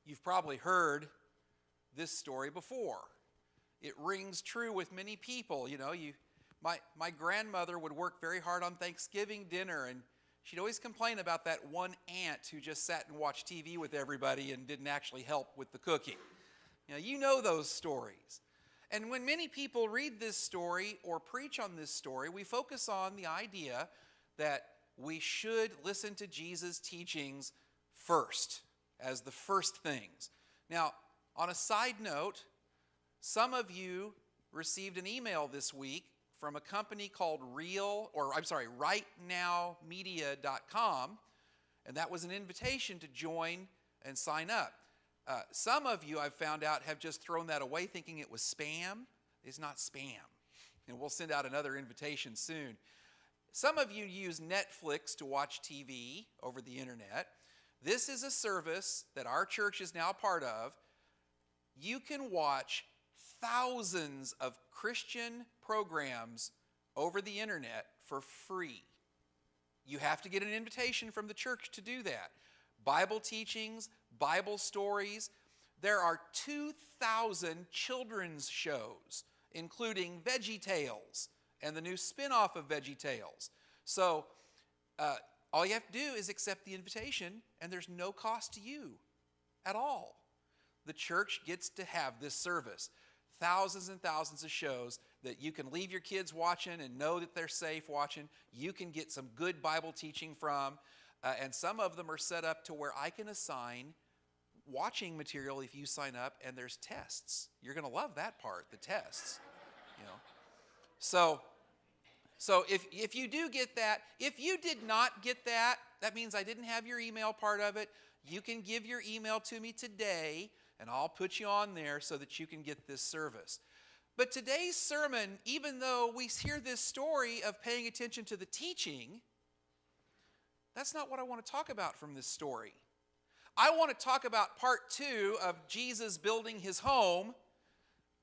You've probably heard this story before. It rings true with many people. My grandmother would work very hard on Thanksgiving dinner, and she'd always complain about that one aunt who just sat and watched TV with everybody and didn't actually help with the cooking. You know those stories. And when many people read this story or preach on this story, we focus on the idea that we should listen to Jesus' teachings first, as the first things. Now, on a side note, some of you received an email this week from a company called rightnowmedia.com, and that was an invitation to join and sign up. Some of you, I've found out, have just thrown that away thinking it was spam. It's not spam, and we'll send out another invitation soon. Some of you use Netflix to watch TV over the internet. This is a service that our church is now part of. You can watch thousands of Christian programs over the internet for free. You have to get an invitation from the church to do that. Bible teachings, Bible stories. There are 2,000 children's shows, including Veggie Tales and the new spin-off of Veggie Tales. So all you have to do is accept the invitation, and there's no cost to you at all. The church gets to have this service. Thousands and thousands of shows that you can leave your kids watching and know that they're safe watching. You can get some good Bible teaching from. And some of them are set up to where I can assign watching material if you sign up, and there's tests. You're going to love that part, the tests. So if you do get that, if you did not get that, that means I didn't have your email part of it. You can give your email to me today, and I'll put you on there so that you can get this service. But today's sermon, even though we hear this story of paying attention to the teaching, that's not what I want to talk about from this story. I want to talk about part 2 of Jesus building his home,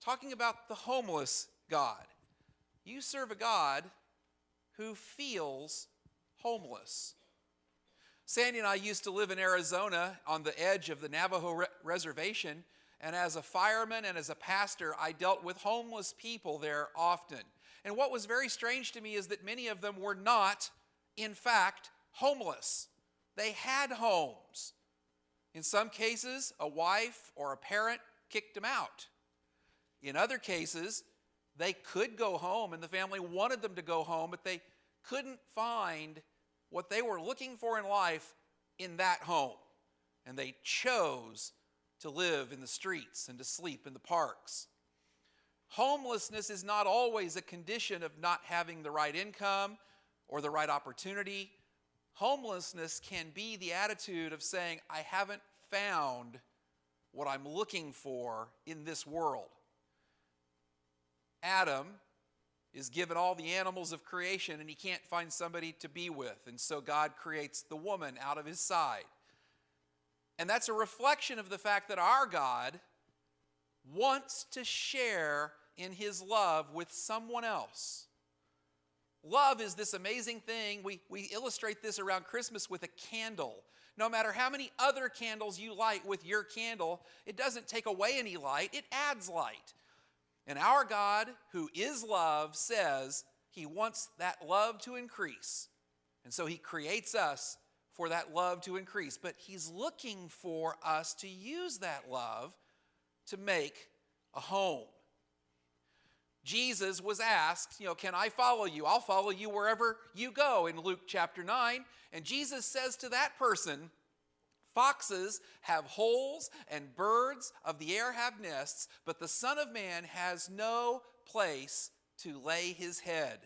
talking about the homeless God. You serve a God who feels homeless. Sandy and I used to live in Arizona on the edge of the Navajo reservation, and as a fireman and as a pastor, I dealt with homeless people there often. And what was very strange to me is that many of them were not, in fact, homeless. They had homes. In some cases, a wife or a parent kicked them out. In other cases, they could go home, and the family wanted them to go home, but they couldn't find what they were looking for in life in that home. And they chose to live in the streets and to sleep in the parks. Homelessness is not always a condition of not having the right income or the right opportunity. Homelessness can be the attitude of saying, I haven't found what I'm looking for in this world. Adam is given all the animals of creation, and he can't find somebody to be with. And so God creates the woman out of his side. And that's a reflection of the fact that our God wants to share in his love with someone else. Love is this amazing thing. We illustrate this around Christmas with a candle. No matter how many other candles you light with your candle, it doesn't take away any light, it adds light. And our God, who is love, says he wants that love to increase. And so he creates us for that love to increase. But he's looking for us to use that love to make a home. Jesus was asked, can I follow you? I'll follow you wherever you go in Luke chapter 9. And Jesus says to that person, foxes have holes and birds of the air have nests, but the Son of Man has no place to lay his head.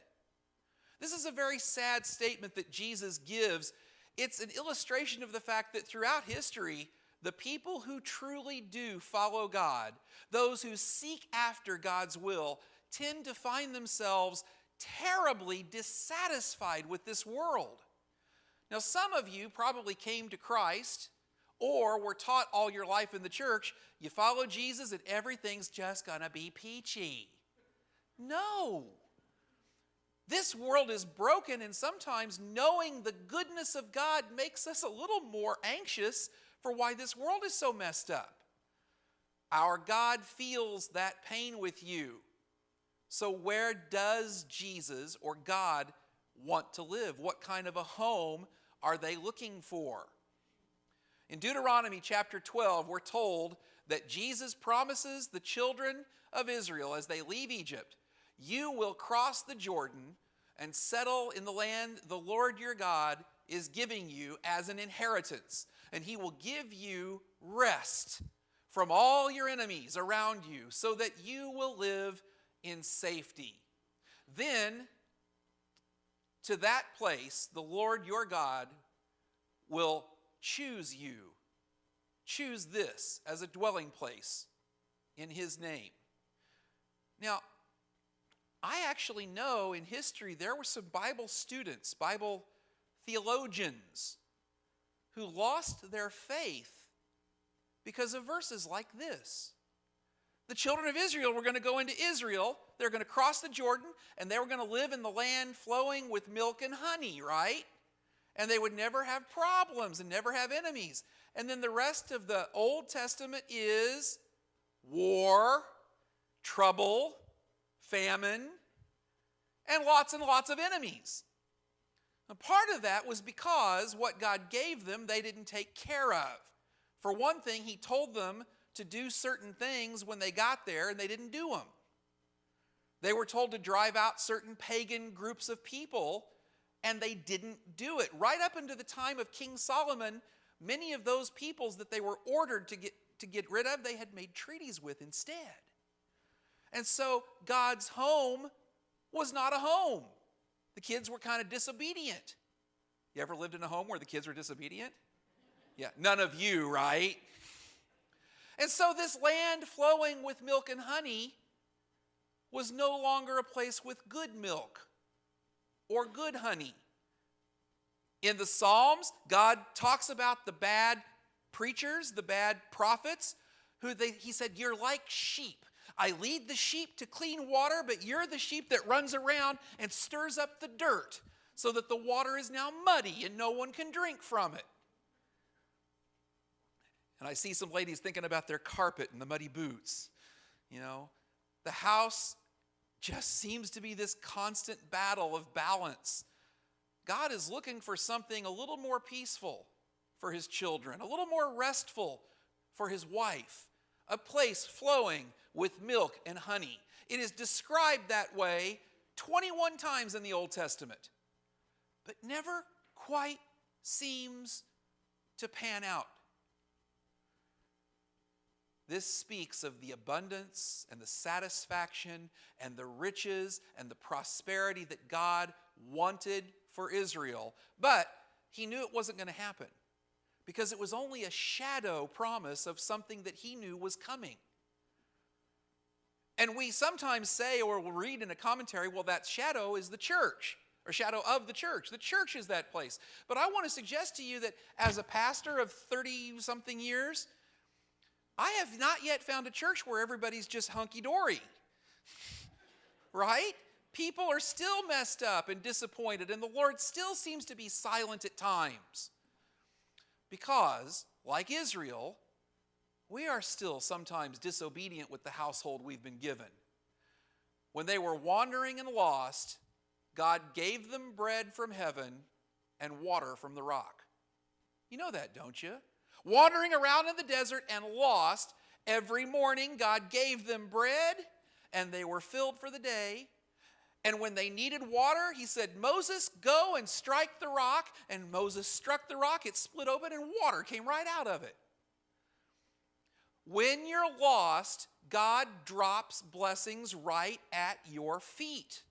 This is a very sad statement that Jesus gives. It's an illustration of the fact that throughout history, the people who truly do follow God, those who seek after God's will, tend to find themselves terribly dissatisfied with this world. Now, some of you probably came to Christ or were taught all your life in the church, you follow Jesus and everything's just going to be peachy. No. This world is broken, and sometimes knowing the goodness of God makes us a little more anxious for why this world is so messed up. Our God feels that pain with you. So where does Jesus or God want to live? What kind of a home are they looking for? In Deuteronomy chapter 12, we're told that Jesus promises the children of Israel as they leave Egypt, you will cross the Jordan and settle in the land the Lord your God is giving you as an inheritance. And he will give you rest from all your enemies around you so that you will live in safety. Then, to that place, the Lord your God will choose you. Choose this as a dwelling place in his name. Now, I actually know in history there were some Bible students, Bible theologians, who lost their faith because of verses like this. The children of Israel were going to go into Israel, they're going to cross the Jordan, and they were going to live in the land flowing with milk and honey, right? And they would never have problems and never have enemies. And then the rest of the Old Testament is war, trouble, famine, and lots of enemies. And part of that was because what God gave them, they didn't take care of. For one thing, he told them to do certain things when they got there, and they didn't do them. They were told to drive out certain pagan groups of people, and they didn't do it. Right up into the time of King Solomon, many of those peoples that they were ordered to get rid of, they had made treaties with instead. And so God's home was not a home. The kids were kind of disobedient. You ever lived in a home where the kids were disobedient? Yeah, none of you, right? And so this land flowing with milk and honey was no longer a place with good milk or good honey. In the Psalms, God talks about the bad preachers, the bad prophets, he said, you're like sheep. I lead the sheep to clean water, but you're the sheep that runs around and stirs up the dirt so that the water is now muddy and no one can drink from it. And I see some ladies thinking about their carpet and the muddy boots. You know, the house just seems to be this constant battle of balance. God is looking for something a little more peaceful for his children, a little more restful for his wife, a place flowing with milk and honey. It is described that way 21 times in the Old Testament, but never quite seems to pan out. This speaks of the abundance and the satisfaction and the riches and the prosperity that God wanted for Israel, but he knew it wasn't going to happen because it was only a shadow promise of something that he knew was coming. And we sometimes say, or we'll read in a commentary, well, that shadow is the church, or shadow of the church. The church is that place. But I want to suggest to you that as a pastor of 30-something years, I have not yet found a church where everybody's just hunky-dory, right? People are still messed up and disappointed, and the Lord still seems to be silent at times. Because, like Israel, we are still sometimes disobedient with the household we've been given. When they were wandering and lost, God gave them bread from heaven and water from the rock. You know that, don't you? Wandering around in the desert and lost, every morning God gave them bread and they were filled for the day. And when they needed water, he said, Moses, go and strike the rock. And Moses struck the rock, it split open and water came right out of it. When you're lost, God drops blessings right at your feet.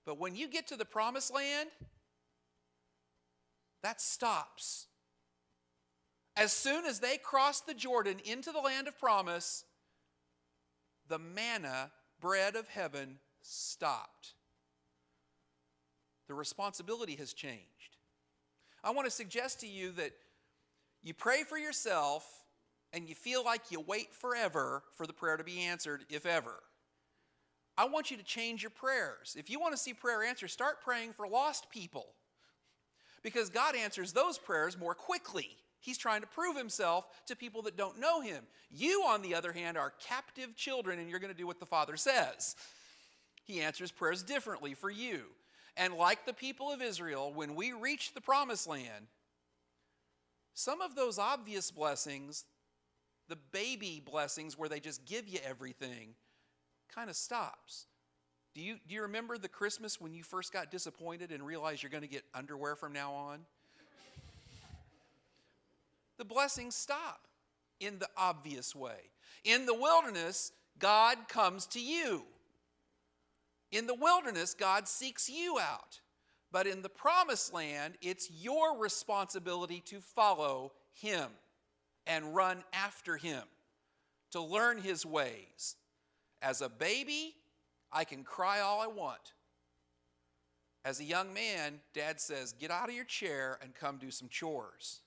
But when you get to the promised land, that stops. As soon as they crossed the Jordan into the land of promise, the manna, bread of heaven, stopped. The responsibility has changed. I want to suggest to you that you pray for yourself and you feel like you wait forever for the prayer to be answered, if ever. I want you to change your prayers. If you want to see prayer answered, start praying for lost people. Because God answers those prayers more quickly. He's trying to prove himself to people that don't know him. You, on the other hand, are captive children, and you're going to do what the Father says. He answers prayers differently for you. And like the people of Israel, when we reach the promised land, some of those obvious blessings, the baby blessings where they just give you everything, kind of stops. Do you remember the Christmas when you first got disappointed and realized you're going to get underwear from now on? The blessings stop in the obvious way. In the wilderness, God comes to you. In the wilderness, God seeks you out. But in the promised land, it's your responsibility to follow him and run after him, to learn his ways. As a baby, I can cry all I want. As a young man, Dad says, get out of your chair and come do some chores.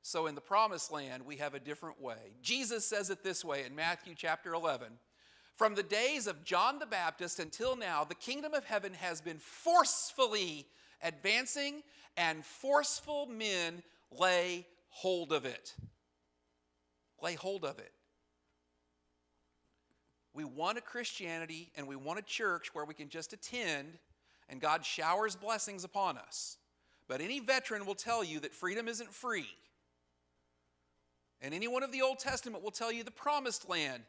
So in the promised land, we have a different way. Jesus says it this way in Matthew chapter 11. From the days of John the Baptist until now, the kingdom of heaven has been forcefully advancing, and forceful men lay hold of it. Lay hold of it. We want a Christianity and we want a church where we can just attend and God showers blessings upon us. But any veteran will tell you that freedom isn't free. And anyone of the Old Testament will tell you the promised land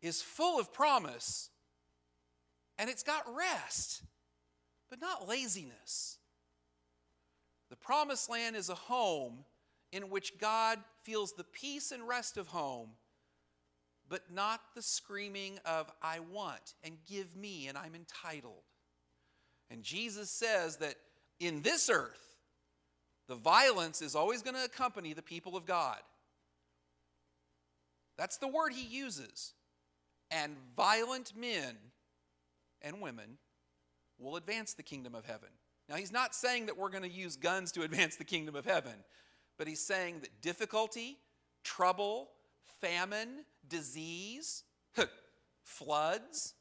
is full of promise, and it's got rest, but not laziness. The promised land is a home in which God feels the peace and rest of home, but not the screaming of, I want, and give me, and I'm entitled. And Jesus says that in this earth, the violence is always going to accompany the people of God. That's the word he uses. And violent men and women will advance the kingdom of heaven. Now, he's not saying that we're going to use guns to advance the kingdom of heaven, but he's saying that difficulty, trouble, famine, disease, floods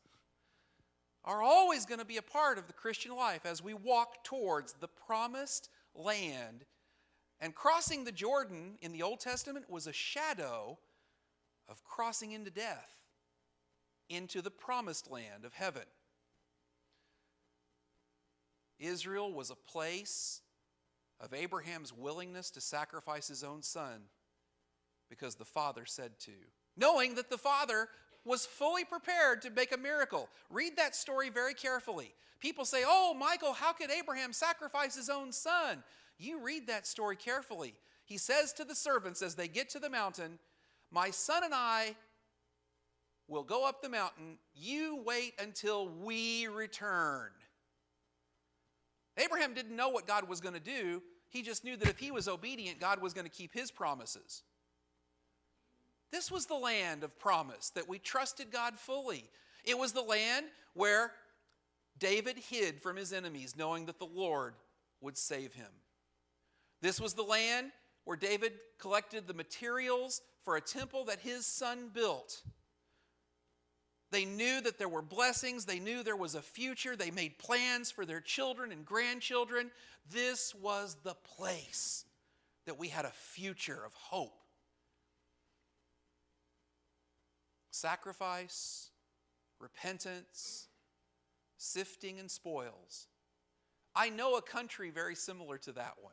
are always going to be a part of the Christian life as we walk towards the promised land. And crossing the Jordan in the Old Testament was a shadow of crossing into death, into the promised land of heaven. Israel was a place of Abraham's willingness to sacrifice his own son because the Father said to, knowing that the Father was fully prepared to make a miracle. Read that story very carefully. People say, oh, Michael, how could Abraham sacrifice his own son? You read that story carefully. He says to the servants as they get to the mountain, my son and I will go up the mountain. You wait until we return. Abraham didn't know what God was going to do. He just knew that if he was obedient, God was going to keep his promises. This was the land of promise that we trusted God fully. It was the land where David hid from his enemies, knowing that the Lord would save him. This was the land where David collected the materials for a temple that his son built. They knew that there were blessings. They knew there was a future. They made plans for their children and grandchildren. This was the place that we had a future of hope. Sacrifice, repentance, sifting and spoils. I know a country very similar to that one.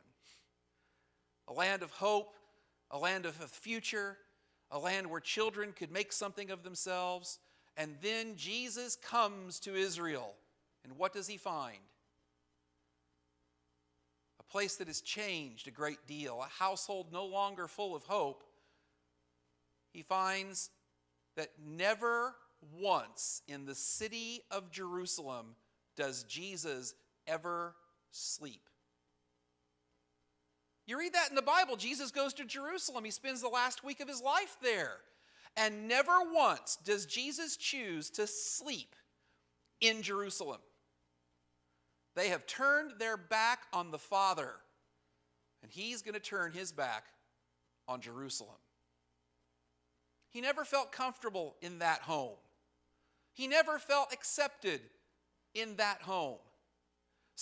A land of hope, a land of a future, a land where children could make something of themselves. And then Jesus comes to Israel. And what does he find? A place that has changed a great deal, a household no longer full of hope. He finds that never once in the city of Jerusalem does Jesus ever sleep. You read that in the Bible. Jesus goes to Jerusalem. He spends the last week of his life there. And never once does Jesus choose to sleep in Jerusalem. They have turned their back on the Father, and he's going to turn his back on Jerusalem. He never felt comfortable in that home. He never felt accepted in that home.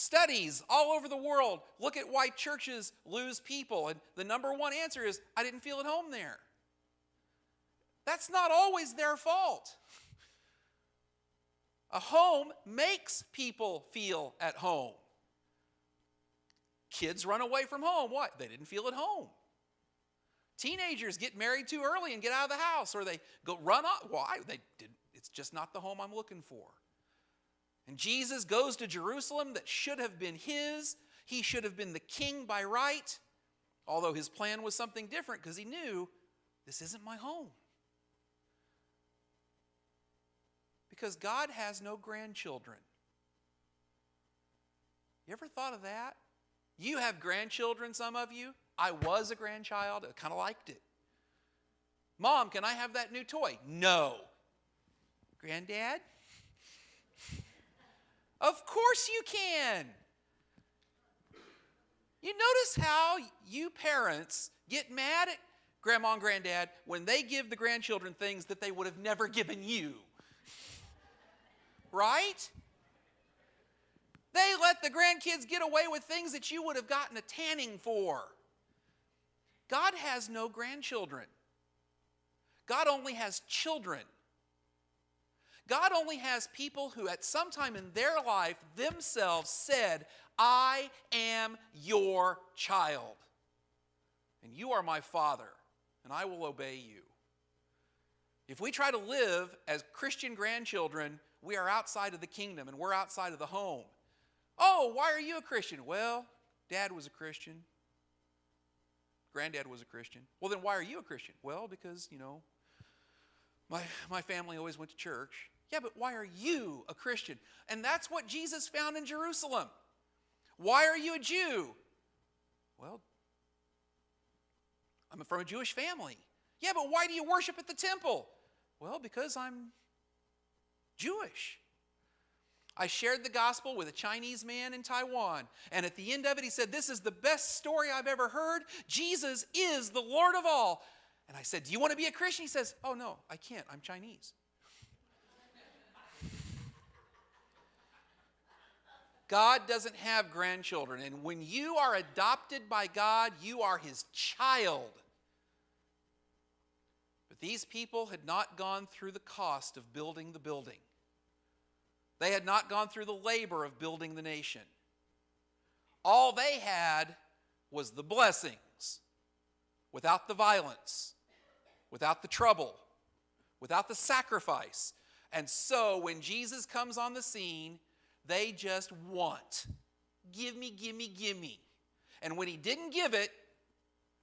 Studies all over the world look at why churches lose people, and the number one answer is, I didn't feel at home there. That's not always their fault. A home makes people feel at home. Kids run away from home. What? They didn't feel at home. Teenagers get married too early and get out of the house, or they go run off. Why? They didn't. It's just not the home I'm looking for. And Jesus goes to Jerusalem that should have been his. He should have been the king by right, although his plan was something different because he knew this isn't my home. Because God has no grandchildren. You ever thought of that? You have grandchildren, some of you. I was a grandchild. I kind of liked it. Mom, can I have that new toy? No. Granddad? Of course you can. You notice how you parents get mad at grandma and granddad when they give the grandchildren things that they would have never given you. Right? They let the grandkids get away with things that you would have gotten a tanning for. God has no grandchildren. God only has children. God only has people who at some time in their life themselves said, I am your child, and you are my father, and I will obey you. If we try to live as Christian grandchildren, we are outside of the kingdom, and we're outside of the home. Oh, why are you a Christian? Well, Dad was a Christian. Granddad was a Christian. Well, then why are you a Christian? Well, because, my family always went to church. Yeah, but why are you a Christian? And that's what Jesus found in Jerusalem. Why are you a Jew? Well, I'm from a Jewish family. Yeah, but why do you worship at the temple? Well, because I'm Jewish. I shared the gospel with a Chinese man in Taiwan, and at the end of it he said, this is the best story I've ever heard. Jesus is the Lord of all. And I said, do you want to be a Christian? He says, oh no, I can't. I'm Chinese. God doesn't have grandchildren, and when you are adopted by God, you are his child. But these people had not gone through the cost of building the building. They had not gone through the labor of building the nation. All they had was the blessings, without the violence, without the trouble, without the sacrifice. And so when Jesus comes on the scene, they just want. Give me, give me, give me. And when he didn't give it,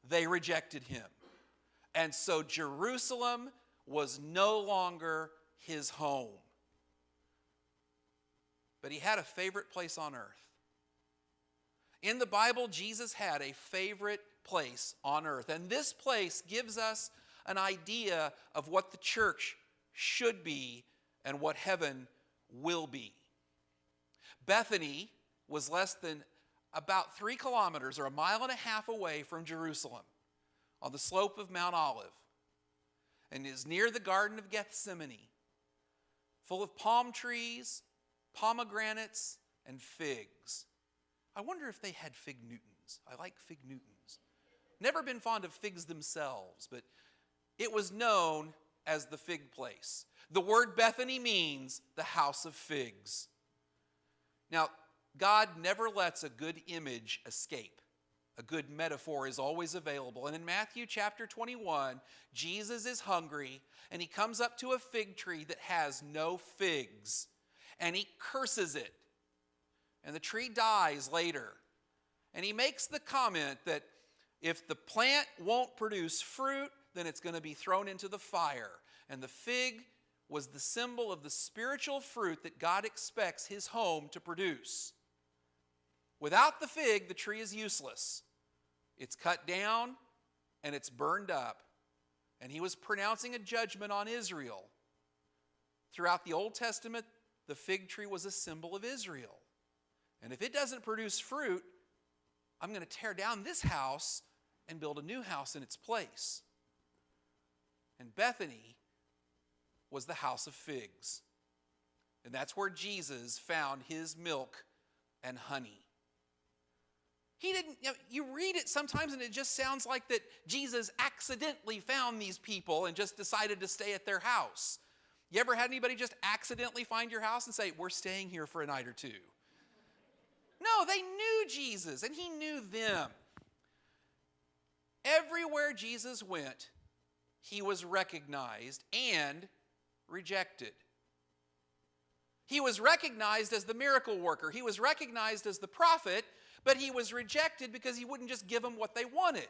they rejected him. And so Jerusalem was no longer his home. But he had a favorite place on earth. In the Bible, Jesus had a favorite place on earth. And this place gives us an idea of what the church should be and what heaven will be. Bethany was less than about 3 kilometers or 1.5 miles away from Jerusalem on the slope of Mount Olive, and is near the Garden of Gethsemane, full of palm trees, pomegranates, and figs. I wonder if they had fig Newtons. I like fig Newtons. Never been fond of figs themselves, but it was known as the fig place. The word Bethany means the house of figs. Now, God never lets a good image escape. A good metaphor is always available. And in Matthew chapter 21, Jesus is hungry, and he comes up to a fig tree that has no figs, and he curses it. And the tree dies later. And he makes the comment that if the plant won't produce fruit, then it's going to be thrown into the fire. And the fig was the symbol of the spiritual fruit that God expects his home to produce. Without the fig, the tree is useless. It's cut down and it's burned up. And he was pronouncing a judgment on Israel. Throughout the Old Testament, the fig tree was a symbol of Israel. And if it doesn't produce fruit, I'm going to tear down this house and build a new house in its place. And Bethany was the house of figs. And that's where Jesus found his milk and honey. He didn't, you read it sometimes and it just sounds like that Jesus accidentally found these people and just decided to stay at their house. You ever had anybody just accidentally find your house and say, we're staying here for a night or two? No, they knew Jesus and he knew them. Everywhere Jesus went, he was recognized and rejected. He was recognized as the miracle worker. He was recognized as the prophet, but he was rejected because he wouldn't just give them what they wanted.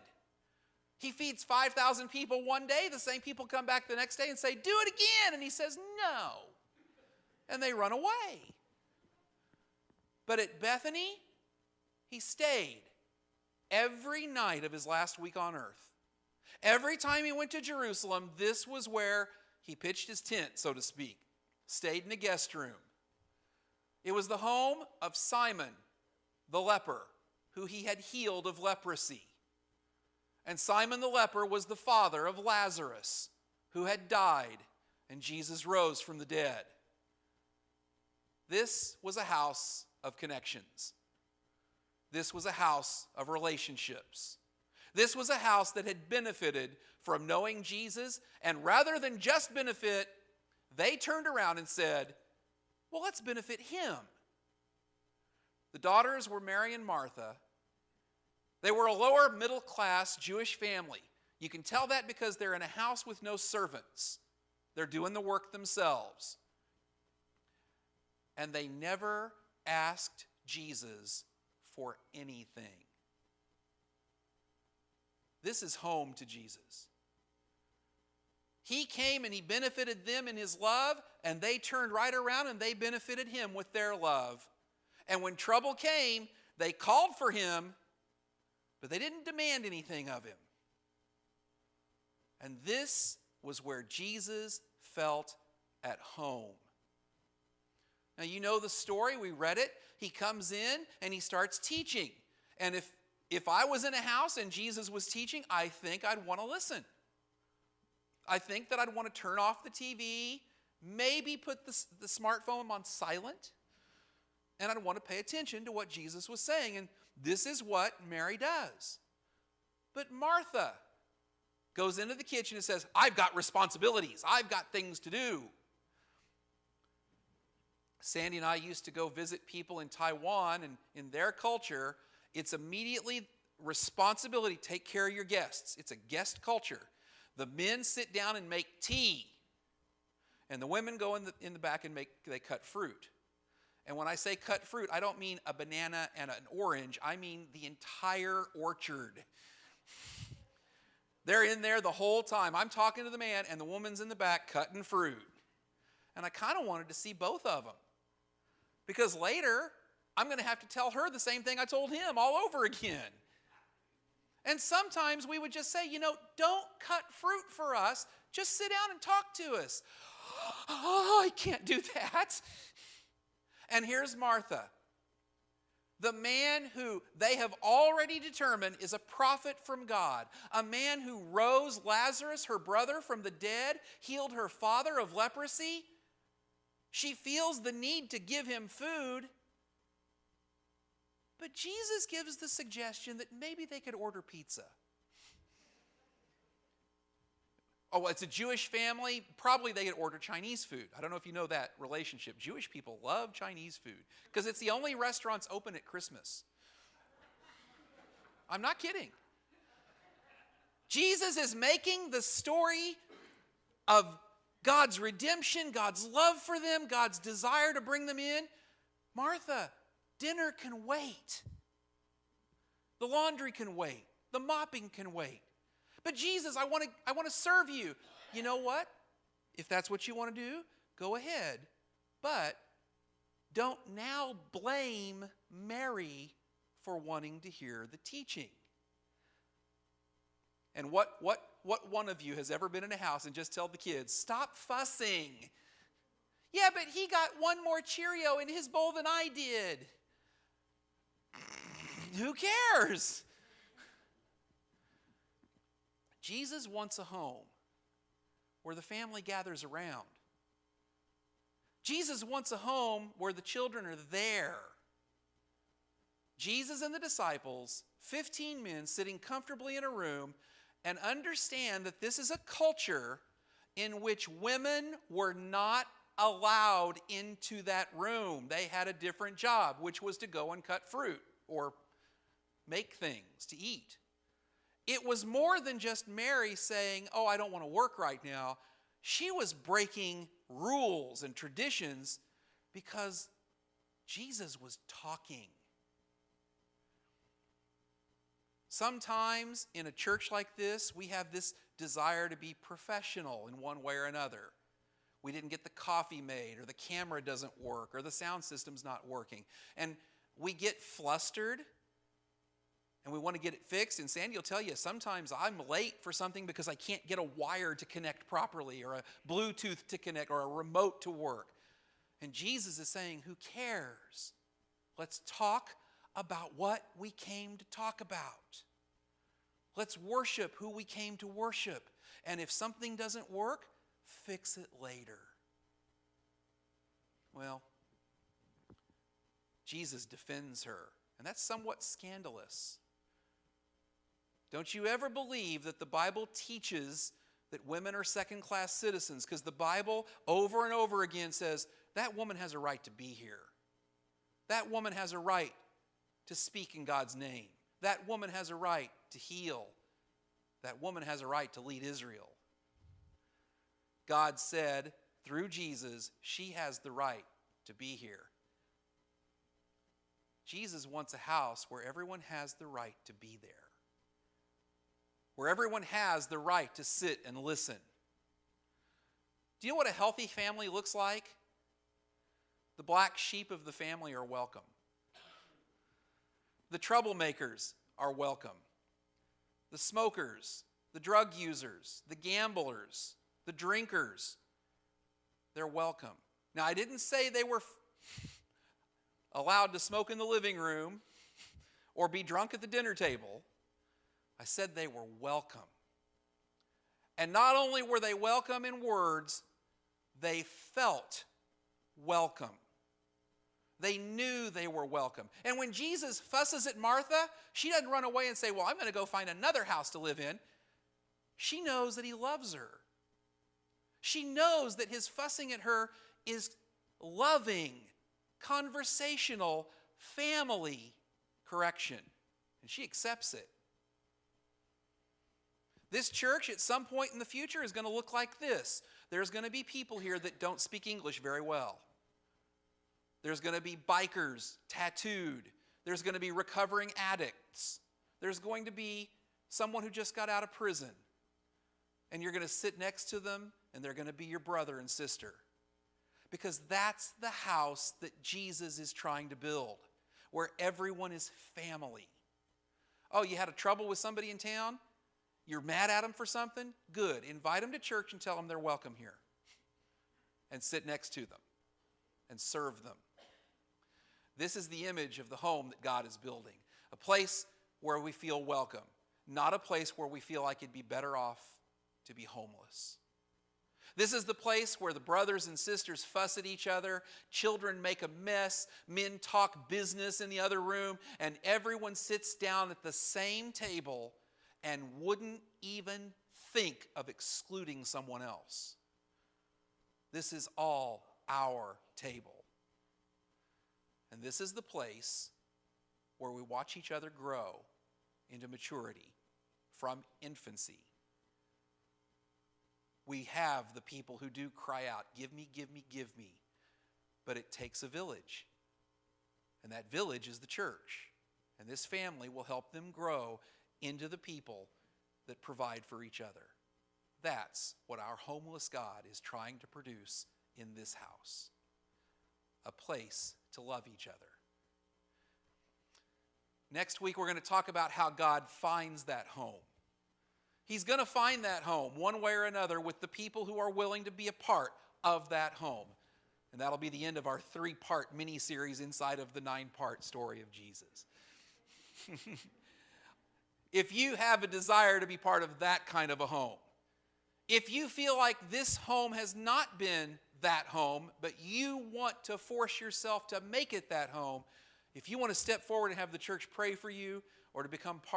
He feeds 5,000 people one day. The same people come back the next day and say, do it again. And he says, no. And they run away. But at Bethany, he stayed every night of his last week on earth. Every time he went to Jerusalem, this was where he pitched his tent, so to speak, stayed in a guest room. It was the home of Simon, the leper, who he had healed of leprosy. And Simon the leper was the father of Lazarus, who had died, and Jesus rose from the dead. This was a house of connections. This was a house of relationships. This was a house that had benefited from knowing Jesus, and rather than just benefit, they turned around and said, well, let's benefit him. The daughters were Mary and Martha. They were a lower middle class Jewish family. You can tell that because they're in a house with no servants. They're doing the work themselves. And they never asked Jesus for anything. This is home to Jesus. He came and he benefited them in his love, and they turned right around and they benefited him with their love. And when trouble came, they called for him, but they didn't demand anything of him. And this was where Jesus felt at home. Now, you know the story. We read it. He comes in and he starts teaching. And if I was in a house and Jesus was teaching, I think I'd want to listen. I think that I'd want to turn off the TV, maybe put the smartphone on silent, and I'd want to pay attention to what Jesus was saying. And this is what Mary does. But Martha goes into the kitchen and says, I've got responsibilities. I've got things to do. Sandy and I used to go visit people in Taiwan, and in their culture, it's immediately responsibility. Take care of your guests. It's a guest culture. The men sit down and make tea, and the women go in the back and they cut fruit. And when I say cut fruit, I don't mean a banana and an orange. I mean the entire orchard. They're in there the whole time. I'm talking to the man, and the woman's in the back cutting fruit. And I kind of wanted to see both of them. Because later, I'm going to have to tell her the same thing I told him all over again. And sometimes we would just say, don't cut fruit for us. Just sit down and talk to us. Oh, I can't do that. And here's Martha. The man who they have already determined is a prophet from God. A man who rose Lazarus, her brother, from the dead, healed her father of leprosy. She feels the need to give him food. But Jesus gives the suggestion that maybe they could order pizza. Oh, it's a Jewish family. Probably they could order Chinese food. I don't know if you know that relationship. Jewish people love Chinese food because it's the only restaurants open at Christmas. I'm not kidding. Jesus is making the story of God's redemption, God's love for them, God's desire to bring them in. Martha, dinner can wait. The laundry can wait. The mopping can wait. But Jesus, I want to serve you. You know what? If that's what you want to do, go ahead. But don't now blame Mary for wanting to hear the teaching. And what one of you has ever been in a house and just tell the kids, stop fussing? Yeah, but he got one more Cheerio in his bowl than I did. Who cares? Jesus wants a home where the family gathers around. Jesus wants a home where the children are there. Jesus and the disciples, 15 men sitting comfortably in a room, and understand that this is a culture in which women were not allowed into that room. They had a different job, which was to go and cut fruit or make things to eat. It was more than just Mary saying, "Oh, I don't want to work right now." She was breaking rules and traditions because Jesus was talking. Sometimes in a church like this, we have this desire to be professional in one way or another. We didn't get the coffee made, or the camera doesn't work, or the sound system's not working. And we get flustered, and we want to get it fixed. And Sandy will tell you, sometimes I'm late for something because I can't get a wire to connect properly, or a Bluetooth to connect, or a remote to work. And Jesus is saying, who cares? Let's talk about what we came to talk about. Let's worship who we came to worship. And if something doesn't work, fix it later. Well, Jesus defends her, and that's somewhat scandalous. Don't you ever believe that the Bible teaches that women are second-class citizens, because the Bible over and over again says that woman has a right to be here. That woman has a right to speak in God's name. That woman has a right to heal. That woman has a right to lead Israel. God said through Jesus, she has the right to be here. Jesus wants a house where everyone has the right to be there, where everyone has the right to sit and listen. Do you know what a healthy family looks like? The black sheep of the family are welcome. The troublemakers are welcome. The smokers, the drug users, the gamblers, the drinkers, they're welcome. Now, I didn't say they were allowed to smoke in the living room or be drunk at the dinner table. I said they were welcome. And not only were they welcome in words, they felt welcome. They knew they were welcome. And when Jesus fusses at Martha, she doesn't run away and say, "Well, I'm going to go find another house to live in." She knows that he loves her. She knows that his fussing at her is loving, conversational, family correction. And she accepts it. This church at some point in the future is going to look like this. There's going to be people here that don't speak English very well. There's going to be bikers, tattooed. There's going to be recovering addicts. There's going to be someone who just got out of prison. And you're going to sit next to them, and they're going to be your brother and sister. Because that's the house that Jesus is trying to build, where everyone is family. Oh, you had a trouble with somebody in town? You're mad at them for something? Good. Invite them to church and tell them they're welcome here. And sit next to them and serve them. This is the image of the home that God is building. A place where we feel welcome, not a place where we feel like it'd be better off to be homeless. This is the place where the brothers and sisters fuss at each other, children make a mess, men talk business in the other room, and everyone sits down at the same table and wouldn't even think of excluding someone else. This is all our table. And this is the place where we watch each other grow into maturity from infancy. We have the people who do cry out, "Give me, give me, give me." But it takes a village. And that village is the church. And this family will help them grow into the people that provide for each other. That's what our homeless God is trying to produce in this house. A place to love each other. Next week, we're going to talk about how God finds that home. He's going to find that home one way or another with the people who are willing to be a part of that home. And that'll be the end of our 3-part mini-series inside of the 9-part story of Jesus. If you have a desire to be part of that kind of a home, if you feel like this home has not been that home, but you want to force yourself to make it that home, If you want to step forward and have the church pray for you or to become part